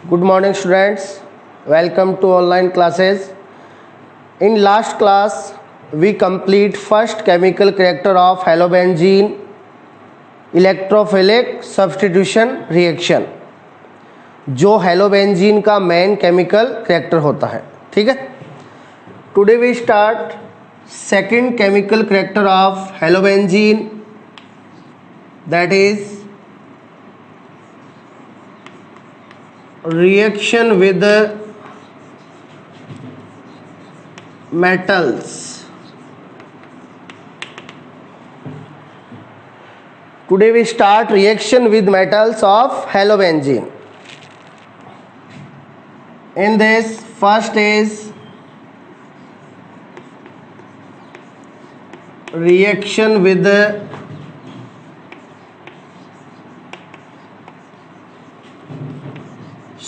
Good morning students, welcome to online classes. In last class we complete first chemical character of halobenzene electrophilic substitution reaction, जो हेलोबेंजीन का main chemical character होता है. ठीक है. Today we start second chemical character of halobenzene, that is reaction with metals. Today we start reaction with metals of halobenzene. In this, first is reaction with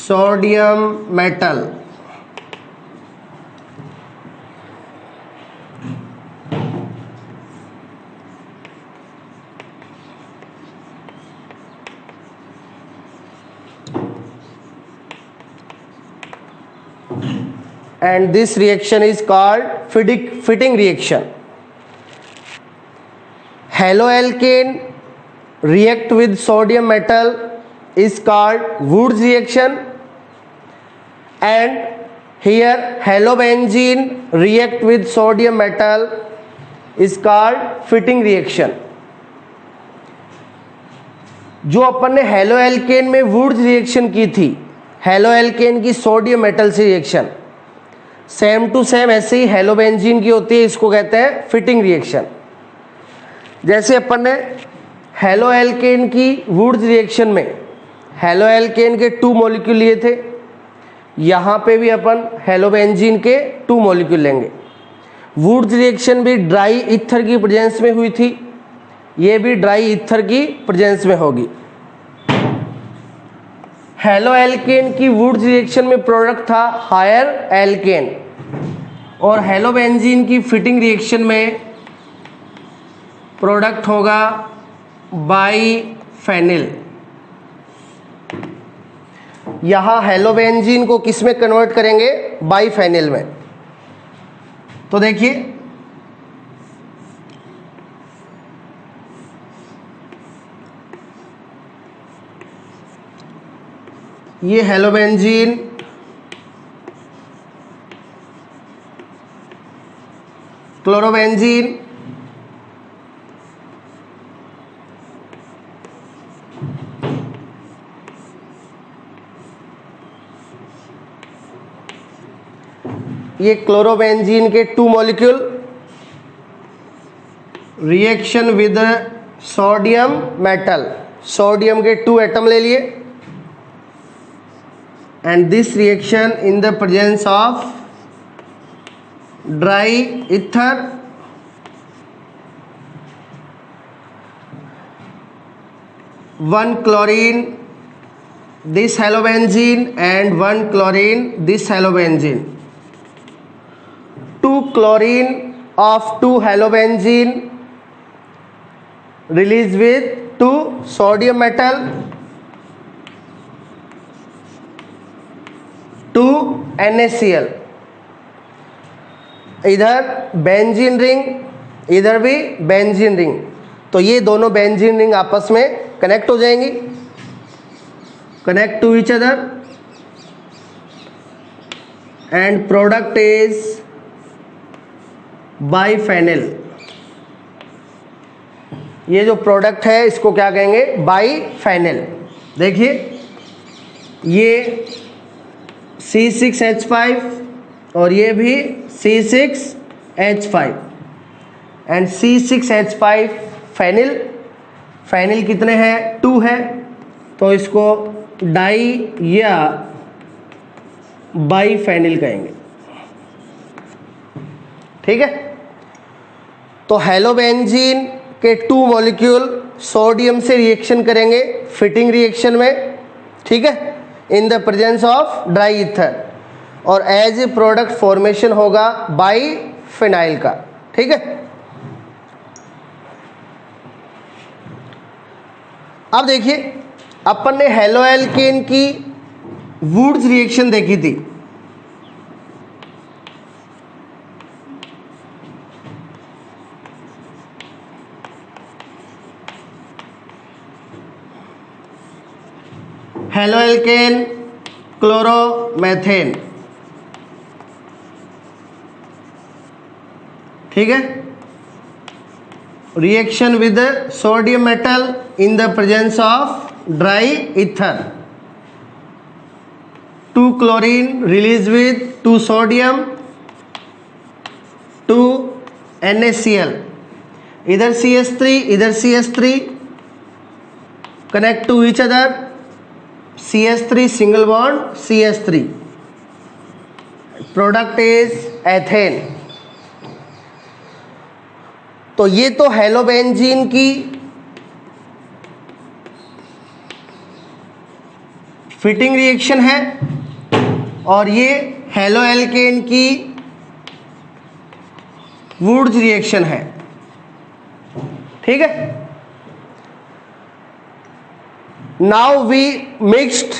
sodium metal. And this reaction is called fitting reaction. Haloalkane react with sodium metal is called Wurtz reaction, and here halobenzene react with sodium metal is called fitting reaction. जो अपन ने haloalkane में Wurtz reaction की थी, haloalkane की sodium metal से reaction, same to same ऐसे ही हेलोबेंजीन की होती है, इसको कहते हैं फिटिंग रिएक्शन. जैसे अपन ने हेलोएल्केन की वुड्स रिएक्शन में हेलोएल्केन के 2 मॉलिक्यूल लिए थे, यहाँ पे भी अपन हेलोबेंजीन के 2 मॉलिक्यूल लेंगे. वुड्स रिएक्शन भी ड्राई ईथर की प्रेजेंस में हुई थी, ये भी ड्राई ईथर की प्रेजेंस में होगी. हेलोएल्केन की वुड्स रिएक्शन में प्रोडक्ट था हायर एल्केन, और हेलोबेंजीन की फिटिंग रिएक्शन में प्रोडक्ट होगा बाईफेनिल. यहाँ हेलोबेंजीन को किस में कन्वर्ट करेंगे? बाईफेनिल में. तो देखिए, ये हेलोबेंजीन क्लोरोबेंजीन, ये क्लोरोबेंजीन के 2 molecule reaction with sodium metal, sodium के 2 एटम ले लिए, and this reaction in the presence of dry ether one chlorine this halobenzene and 1 chlorine this halobenzene. 2 chlorine of 2 halobenzene released with 2 sodium metal, 2 NaCl. इधर benzene ring, इधर भी benzene ring, तो ये दोनों benzene ring आपस में connect हो जाएंगी, connect to each other, and product is biphenyl. ये जो प्रोडक्ट है इसको क्या कहेंगे? बाईफेनिल. देखिए, ये C6H5 और ये भी C6H5, and C6H5 phenyl, phenyl कितने हैं? 2 है, तो इसको डाई या बाईफेनिल कहेंगे. ठीक है. तो हेलोबेंजीन के 2 मॉलिक्यूल सोडियम से रिएक्शन करेंगे फिटिंग रिएक्शन में, ठीक है, in the presence of dry ether, और एज ए प्रोडक्ट फॉर्मेशन होगा बाईफेनाइल का. ठीक है. अब देखिए अपन ने हेलोएल्केन की वुड्स रिएक्शन देखी थी। हेलो एल्केन, क्लोरोमेथेन, ठीक है। Reaction with sodium metal in the presence of dry ether, 2 chlorine release with 2 sodium, 2 NaCl, इधर CS3 इधर CS3, connect to each other, CS3 single bond CS3, product is ethane। तो ये तो हेलोबेंजीन की fitting reaction है और ये हेलो एल्केन की वुड्स रिएक्शन है, ठीक है। Now we mixed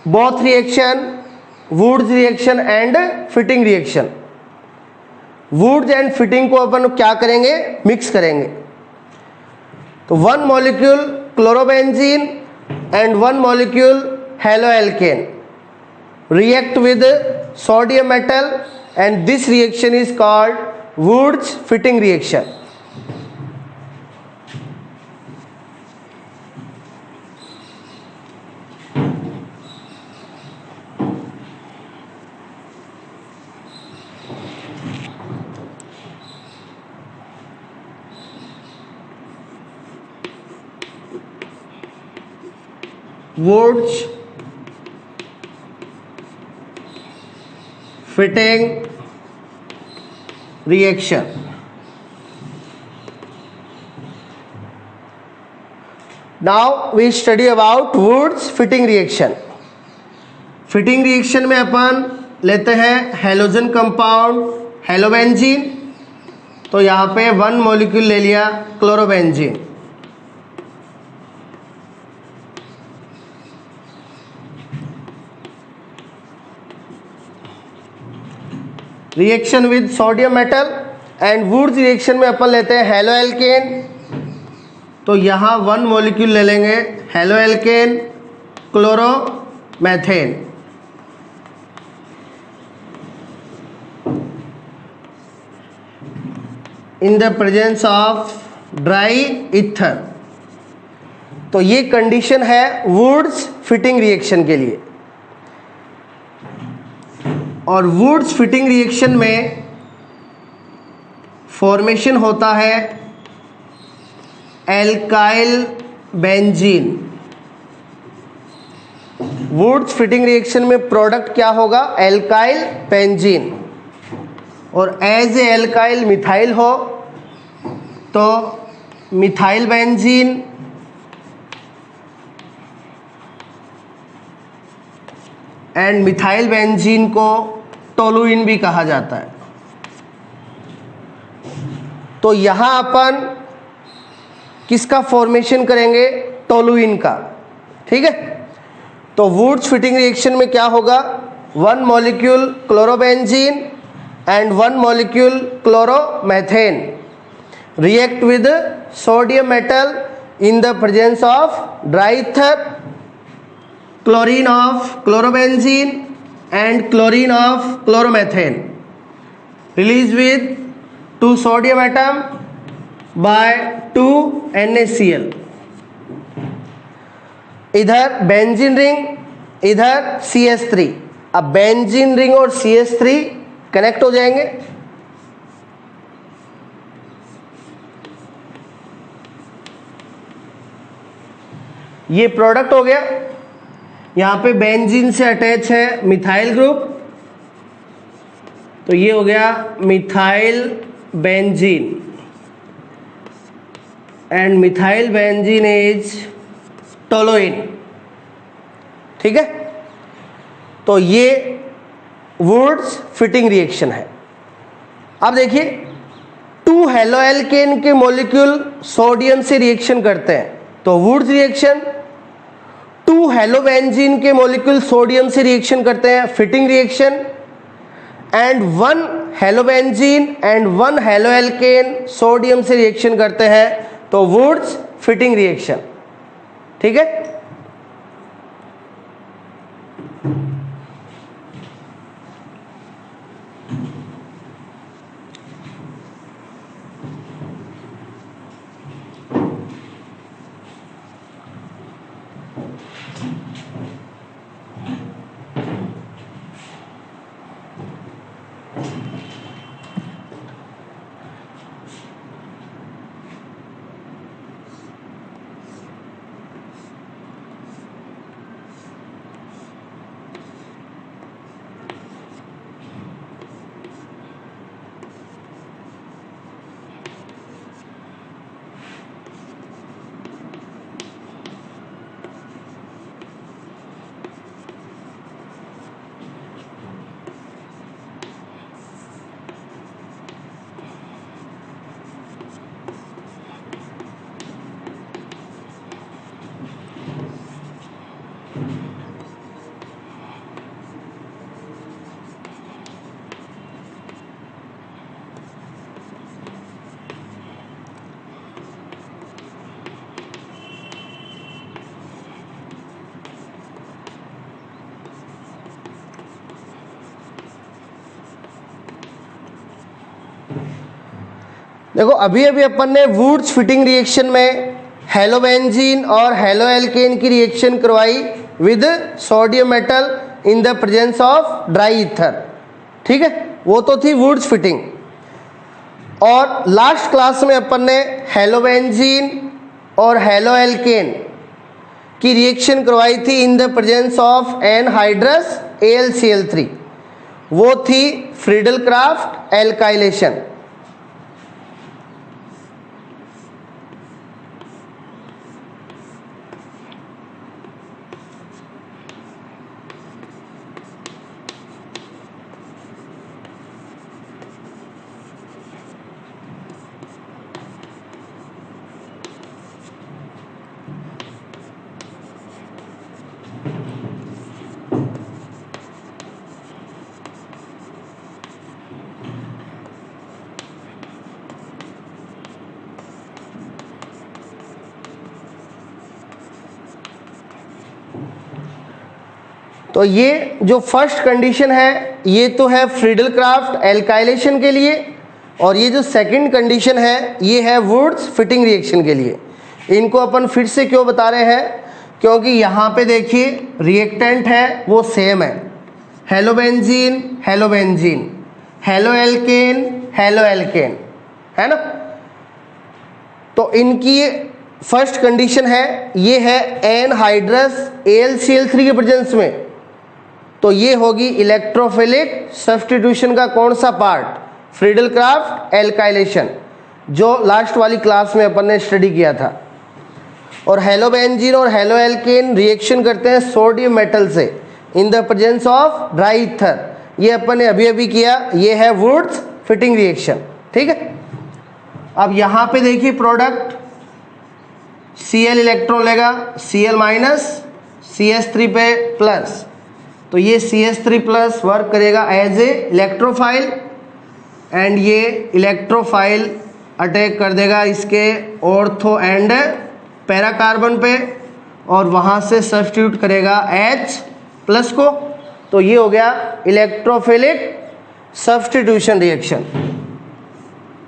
both reaction, Wurtz reaction and Fittig reaction. Wurtz and Fittig को अपन क्या करेंगे, मिक्स करेंगे। तो 1 molecule chlorobenzene and 1 molecule halo alkane react with sodium metal and this reaction is called Wurtz fitting reaction। Wurtz fitting reaction। Now we study about Wurtz fitting reaction। Fitting reaction में अपन लेते हैं halogen compound हेलोबेंजीन, तो यहाँ पे 1 molecule ले लिया chlorobenzene, reaction with sodium metal and Wurtz reaction में अपन लेते हैं हेलो एल्केन, तो यहाँ 1 मॉलिक्यूल ले लेंगे halo alkane chloromethane, in the presence of dry ether. तो ये कंडीशन है वुड्स फिटिंग रिएक्शन के लिए। और वुड्स फिटिंग रिएक्शन में फॉर्मेशन होता है alkyl benzene. Wurtz Fittig reaction में प्रोडक्ट क्या होगा, एल्काइल बेंजीन। और एज ए एल्काइल मिथाइल हो तो methyl benzene and methyl benzene को टोलुइन भी कहा जाता है। तो यहां अपन किसका फॉर्मेशन करेंगे, टोलुइन का, ठीक है। तो वुड्स फिटिंग रिएक्शन में क्या होगा, 1 molecule chlorobenzene and 1 molecule chloromethane react with sodium metal in the presence of dry ether, chlorine of chlorobenzene and chlorine of chloromethane, released with 2 sodium atom by 2 NaCl। इधर benzene ring, इधर CS3। अब benzene ring और CS3 connect हो जाएंगे, ये product हो गया। यहाँ पे बेंजीन से अटैच है मिथाइल ग्रुप, तो ये हो गया methyl benzene and methyl benzene is toluene, ठीक है। तो ये वुड्स फिटिंग रिएक्शन है। अब देखिए 2 हेलो एल्केन के मॉलिक्यूल सोडियम से रिएक्शन करते हैं, तो वुड्स रिएक्शन 2 टू हेलोबेंजीन के मॉलिक्यूल सोडियम से रिएक्शन करते हैं, Fittig reaction, and one halobenzene and one haloalkane sodium से रिएक्शन करते हैं, तो वुड्स फिटिंग रिएक्शन। ठीक है, देखो अभी अभी अपन ने वुड्स फिटिंग रिएक्शन में हेलोबेंजीन और हेलोएल्केन की रिएक्शन करवाई with sodium metal in the presence of dry ether. ठीक है, वो तो थी वुड्स फिटिंग। और लास्ट क्लास में अपन ने हेलोबेंजीन और हेलोएल्केन की रिएक्शन करवाई थी in the presence of anhydrous AlCl3, वो थी फ्रीडल-क्राफ्ट एल्काइलेशन। तो ये जो फर्स्ट कंडीशन है ये तो है फ्रीडल-क्राफ्ट एल्काइलेशन के लिए, और ये जो सेकंड कंडीशन है ये है वुड्स फिटिंग रिएक्शन के लिए। इनको अपन फिर से क्यों बता रहे हैं, क्योंकि यहाँ पे देखिए रिएक्टेंट है वो सेम है, हेलोबेंजीन हेलोबेंजीन, हेलोएल्केन हेलोएल्केन, है ना। तो इनकी फर्स्ट कंडीशन है ये है एनहाइड्रस AlCl3 के प्रेजेंस में, तो ये होगी इलेक्ट्रोफिलिक सब्स्टिट्यूशन का कौन सा पार्ट, फ्रीडल-क्राफ्ट एल्काइलेशन, जो लास्ट वाली क्लास में अपन ने स्टडी किया था। और हेलोबेंजीन और हेलोएल्केन रिएक्शन करते हैं सोडियम मेटल से in the presence of dry ether, ये अपन ने अभी अभी किया, ये है वुड्स फिटिंग रिएक्शन। ठीक है, अब यहाँ पे देखिए प्रोडक्ट Cl इलेक्ट्रॉन लेगा, Cl माइनस CH3 पे प्लस, तो ये CH3 प्लस वर्क करेगा एज ए इलेक्ट्रोफाइल, एंड ये इलेक्ट्रोफाइल अटैक कर देगा इसके ऑर्थो एंड पैरा कार्बन पे, और वहाँ से सब्स्टिट्यूट करेगा H प्लस को, तो ये हो गया इलेक्ट्रोफिलिक सब्स्टिट्यूशन रिएक्शन।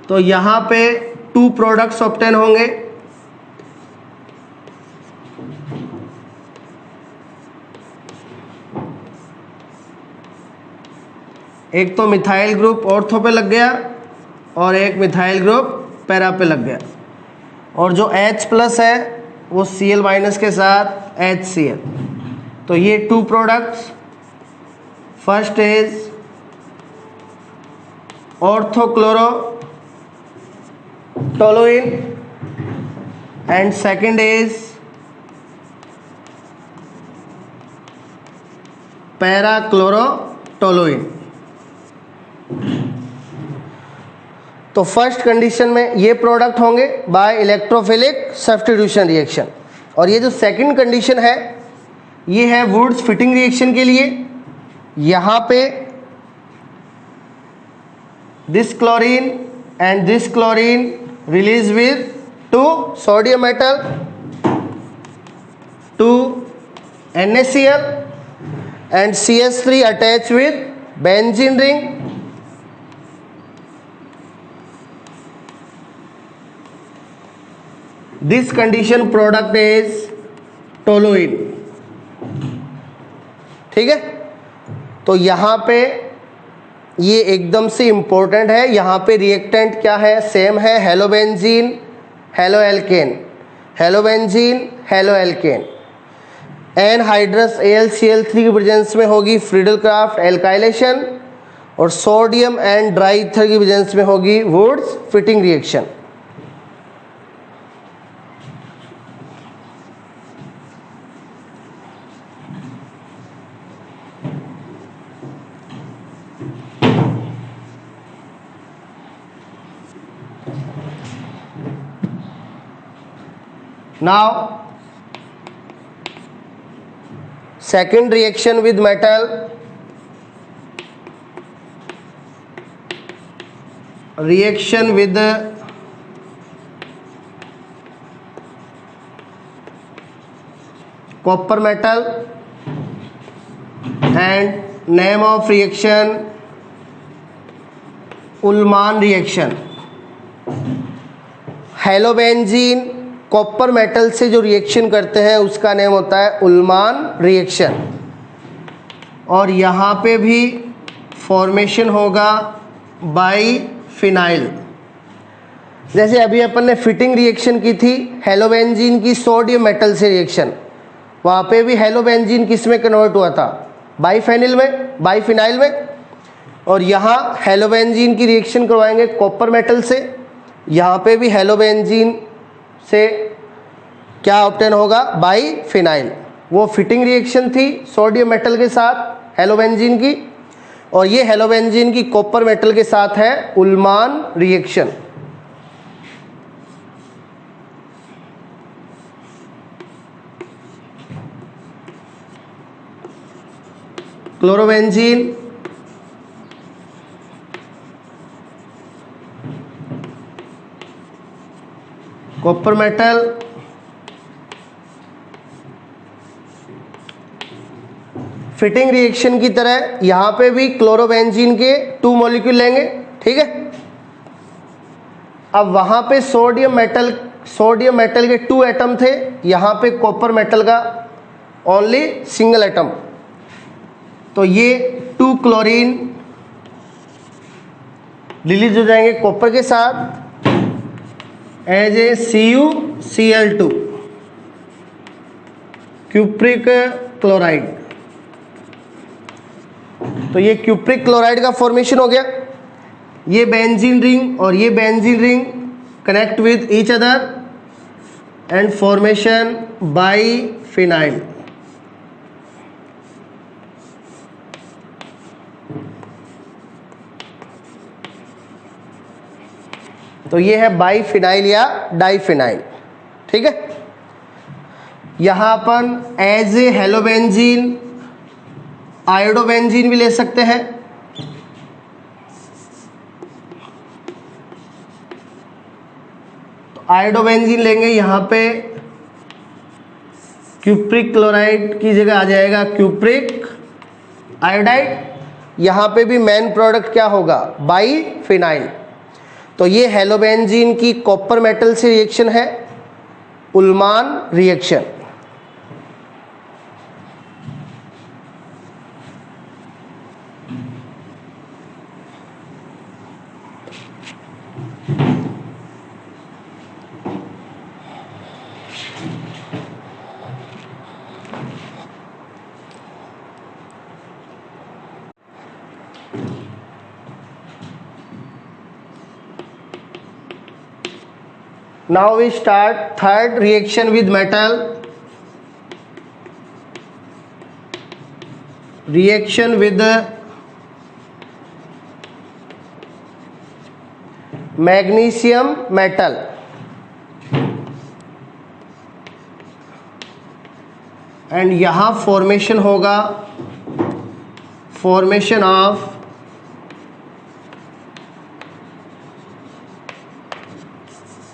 तो यहाँ पे 2 प्रोडक्ट्स ऑब्टेन होंगे, एक तो मिथाइल ग्रुप ऑर्थो पे लग गया और एक मिथाइल ग्रुप पैरा पे लग गया, और जो H प्लस है वो Cl माइनस के साथ HCl। तो ये 2 products, first is orthochlorotoluene and second is parachlorotoluene. तो फर्स्ट कंडीशन में ये प्रोडक्ट होंगे बाय इलेक्ट्रोफिलिक सब्स्टिट्यूशन रिएक्शन, और ये जो सेकंड कंडीशन है ये है वुड्स फिटिंग रिएक्शन के लिए। यहाँ पे this chlorine and this chlorine release with 2 sodium metal, 2 NaCl and CH3 attached with benzene ring. This condition product is toluene। ठीक है, तो यहाँ पे ये एकदम से इंपॉर्टेंट है। यहाँ पे रिएक्टेंट क्या है, सेम है, halobenzene haloalkane, halobenzene haloalkane. Anhydrous AlCl3 की प्रेजेंस में होगी फ्रीडल क्राफ्ट एल्काइलेशन, और सोडियम एंड ड्राई ईथर की प्रेजेंस में होगी Wurtz Fittig reaction. Now second reaction with metal, reaction with copper metal, and name of reaction Ullmann reaction. Halobenzene copper metal से जो reaction करते हैं उसका नेम होता है उल्मान रिएक्शन। और यहाँ पे भी फॉर्मेशन होगा बाईफिनाइल। जैसे अभी अपन ने फिटिंग रिएक्शन की थी हेलोबेंजीन की सोडियम मेटल से रिएक्शन, वहाँ पे भी हेलोबेंजीन किस में कन्वर्ट हुआ था, बाईफेनिल में, बाईफिनाइल में। और यहाँ हेलोबेंजीन की रिएक्शन करवाएंगे कॉपर मेटल से, यहाँ पे भी हेलोबेंजीन से क्या ऑब्टेन होगा, बाईफिनाइल। वो फिटिंग रिएक्शन थी सोडियम मेटल के साथ हेलोबेंजीन की, और ये हेलोबेंजीन की कॉपर मेटल के साथ है Ullmann reaction. Chlorobenzene copper metal Fittig reaction की तरह यहाँ पे भी क्लोरोबेंजीन के 2 मॉलिक्यूल लेंगे। ठीक है, अब वहाँ पे सोडियम मेटल के 2 एटम थे, यहाँ पे कॉपर मेटल का ओनली सिंगल एटम। तो ये 2 क्लोरीन रिलीज हो जाएंगे कॉपर के साथ as a CuCl2 cupric chloride. तो ये क्यूप्रिक क्लोराइड का फॉर्मेशन हो गया। ये बेंजीन रिंग और ये benzene ring connect with each other and formation biphenyl. तो ये है बाईफिनाइल या डाईफिनाइल। ठीक है, यहां अपन एज ए हेलोबेंजीन आयोडोबेंजीन भी ले सकते हैं। तो आयोडोबेंजीन लेंगे, यहां पे क्यूप्रिक क्लोराइड की जगह आ जाएगा क्यूप्रिक आयोडाइड। यहां पे भी मेन प्रोडक्ट क्या होगा, बाईफिनाइल। तो ये हेलोबेंजीन की कॉपर मेटल से रिएक्शन है Ullmann reaction. Now we start third reaction with metal. Reaction with the magnesium metal and यहाँ फॉर्मेशन होगा, formation of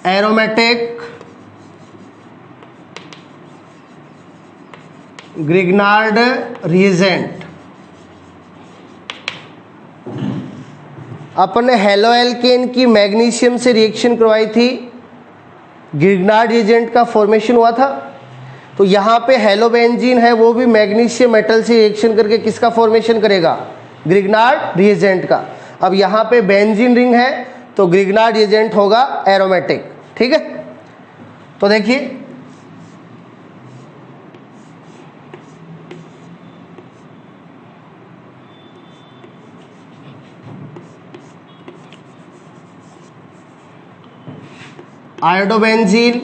aromatic Grignard reagent. अपन ने हेलो एल्केन की मैग्नीशियम से रिएक्शन करवाई थी, ग्रिग्नार्ड रिएजेंट का फॉर्मेशन हुआ था। तो यहाँ पे हेलो बेंजीन है, वो भी मैग्नीशियम मेटल से रिएक्शन करके किसका फॉर्मेशन करेगा, ग्रिग्नार्ड रिएजेंट का। अब यहाँ पे बेंजीन रिंग है तो ग्रिग्नार्ड रिएजेंट होगा एरोमेटिक। ठीक है, तो देखिए iodobenzene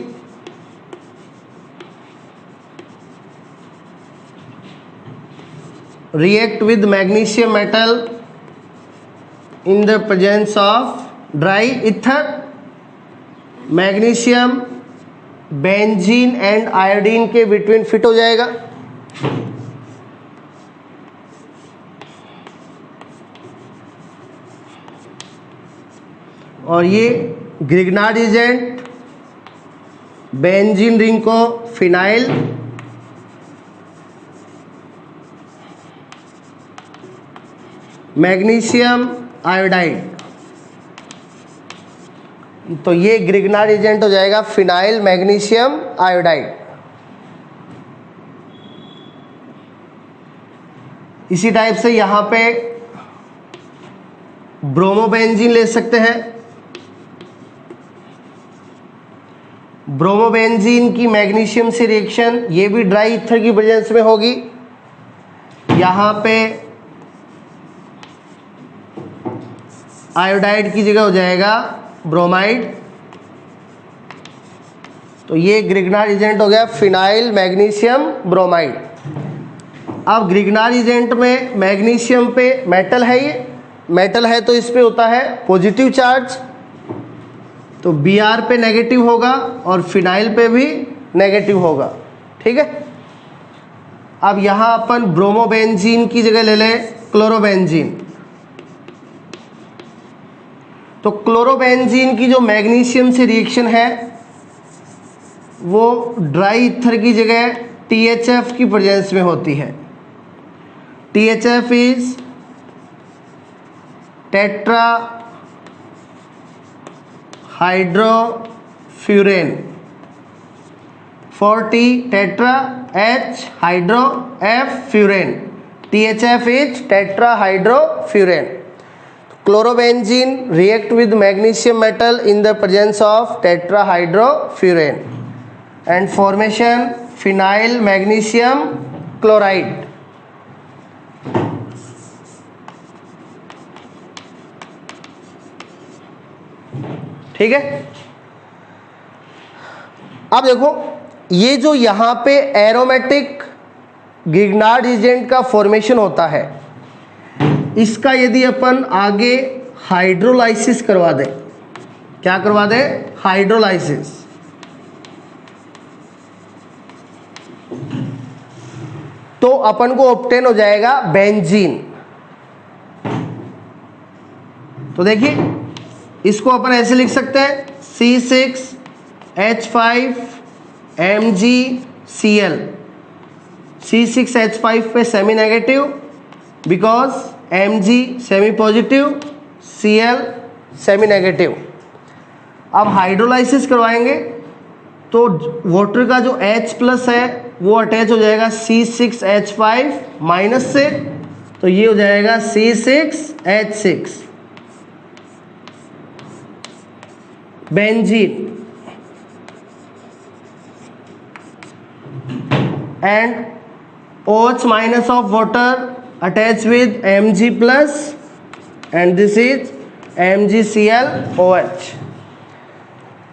react with magnesium metal in the presence of dry ether, magnesium benzene and iodine के बिटवीन फिट हो जाएगा। और ये ग्रिग्नार्ड एजेंट बेंजीन रिंग को फिनाइल मैग्नीशियम आयोडाइड, तो ये ग्रिग्नार्ड एजेंट हो जाएगा फिनाइल मैग्नीशियम आयोडाइड। इसी टाइप से यहां पे ब्रोमोबेंजीन ले सकते हैं। ब्रोमोबेंजीन की मैग्नीशियम से रिएक्शन ये भी ड्राई ईथर की प्रेजेंस में होगी। यहां पे आयोडाइड की जगह हो जाएगा ब्रोमाइड, तो ये ग्रिग्नार्ड एजेंट हो गया फिनाइल मैग्नीशियम ब्रोमाइड। अब ग्रिग्नार्ड एजेंट में मैग्नीशियम पे मेटल है, ये मेटल है तो इस पे होता है पॉजिटिव चार्ज, तो Br पे नेगेटिव होगा और फिनाइल पे भी नेगेटिव होगा। ठीक है, अब यहां अपन ब्रोमोबेंजीन की जगह ले लें क्लोरोबेंजीन, तो क्लोरोबेंजीन की जो मैग्नीशियम से रिएक्शन है वो ड्राई ईथर की जगह THF की प्रेजेंस में होती है। THF is tetrahydrofuran, 4T tetra H hydro F furan, THF is tetrahydrofuran. Chlorobenzene react with magnesium metal in the presence of tetrahydrofuran and formation phenyl magnesium chloride। ठीक है, अब देखो ये जो यहां पे एरोमेटिक ग्रिग्नार्ड एजेंट का formation होता है, इसका यदि अपन आगे हाइड्रोलाइसिस करवा दें, क्या करवा दें, हाइड्रोलाइसिस, तो अपन को ऑब्टेन हो जाएगा बेंजीन। तो देखिए इसको अपन ऐसे लिख सकते हैं C6H5MgCl, C6H5 पे semi negative because Mg semi positive, Cl semi negative. अब हाइड्रोलाइसिस करवाएंगे तो वाटर का जो H प्लस है वो अटैच हो जाएगा C6H5 माइनस से, तो ये हो जाएगा C6H6 benzene, and OH minus of water attached with Mg plus and this is MgClOH।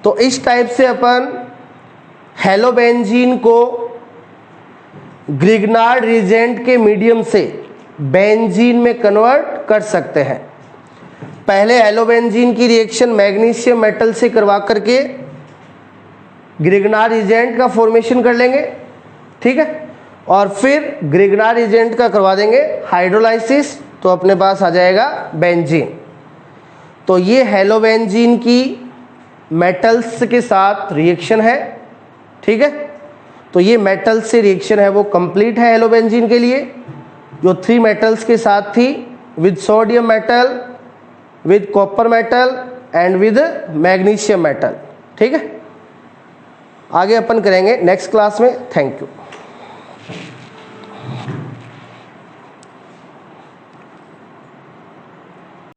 तो इस टाइप से अपन हेलोबेंजीन को ग्रिग्नार्ड रिएजेंट के मीडियम से बेंजीन में कन्वर्ट कर सकते हैं। पहले हेलोबेंजीन की रिएक्शन मैग्नीशियम मेटल से करवा करके ग्रिग्नार्ड रिएजेंट का फॉर्मेशन कर लेंगे। ठीक है, और फिर ग्रिग्नार्ड एजेंट का करवा देंगे हाइड्रोलाइसिस, तो अपने पास आ जाएगा बेंजीन। तो ये हेलोबेंजीन की मेटल्स के साथ रिएक्शन है, ठीक है। तो ये मेटल से रिएक्शन है वो कंप्लीट है हेलोबेंजीन के लिए, जो 3 मेटल्स के साथ थी, with sodium metal, with copper metal and with magnesium metal, ठीक है। आगे अपन करेंगे नेक्स्ट क्लास में। Thank you.